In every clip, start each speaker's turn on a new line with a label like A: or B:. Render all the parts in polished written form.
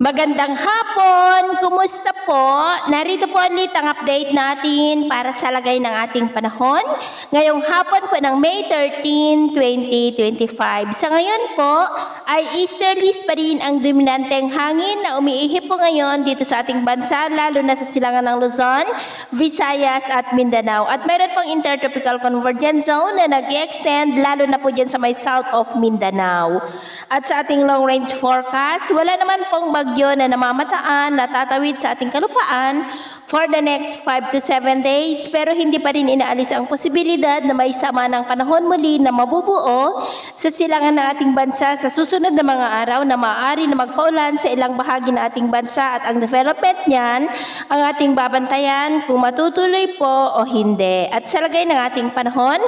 A: Magandang hapon! Kumusta po? Narito po ulit ang update natin para sa lagay ng ating panahon. Ngayong hapon po ng May 13, 2025. Sa ngayon po ay easterlies pa rin ang dominanteng hangin na umiihip po ngayon dito sa ating bansa, lalo na sa silangan ng Luzon, Visayas at Mindanao. At mayroon pong intertropical convergence zone na nag-extend lalo na po dyan sa may south of Mindanao. At sa ating long range forecast, wala naman pong bagyo na namamataan na tatawid sa ating kalupaan for the next 5 to 7 days, pero hindi pa rin inaalis ang posibilidad na may sama ng panahon muli na mabubuo sa silangan ng ating bansa sa susunod na mga araw na maaari na magpaulan sa ilang bahagi ng ating bansa, at ang development niyan ang ating babantayan kung matutuloy po o hindi. At sa lagay ng ating panahon,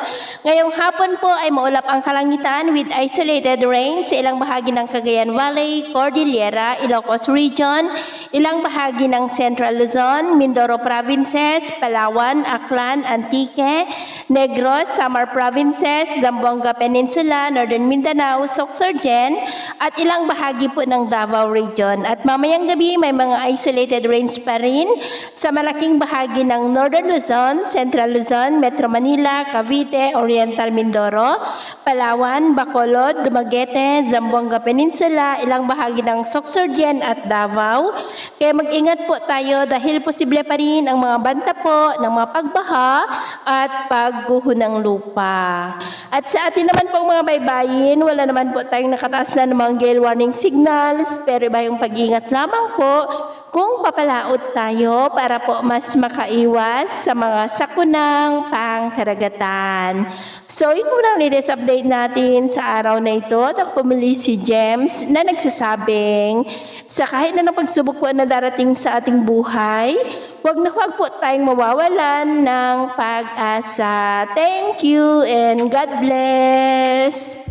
A: ngayong hapon po ay maulap ang kalangitan with isolated rain sa ilang bahagi ng Cagayan Valley, Cordillera, Ilocos Region, ilang bahagi ng Central Luzon, Mindoro Provinces, Palawan, Aklan, Antique, Negros, Samar Provinces, Zamboanga Peninsula, Northern Mindanao, Sorsogon, at ilang bahagi po ng Davao Region. At mamayang gabi may mga isolated rains pa rin sa malaking bahagi ng Northern Luzon, Central Luzon, Metro Manila, Cavite, Oriental Mindoro, Palawan, Bacolod, Dumaguete, Zamboanga Peninsula, ilang bahagi ng Sorsogon at Davao. Kaya mag-ingat po tayo dahil posible pa rin ang mga banta po ng mga pagbaha at pagguho ng lupa. At sa atin naman pong mga baybayin, wala naman po tayong nakataas na namang gale warning signals, pero iba yung pag-ingat lamang po kung papalaot tayo para po mas makaiwas sa mga sakunang pangkaragatan. So, ito lang latest update natin sa araw na ito. At pumili si James na nagsasabing sa kahit na ng pagsubok po na darating sa ating buhay, huwag na huwag po tayong mawawalan ng pag-asa. Thank you and God bless!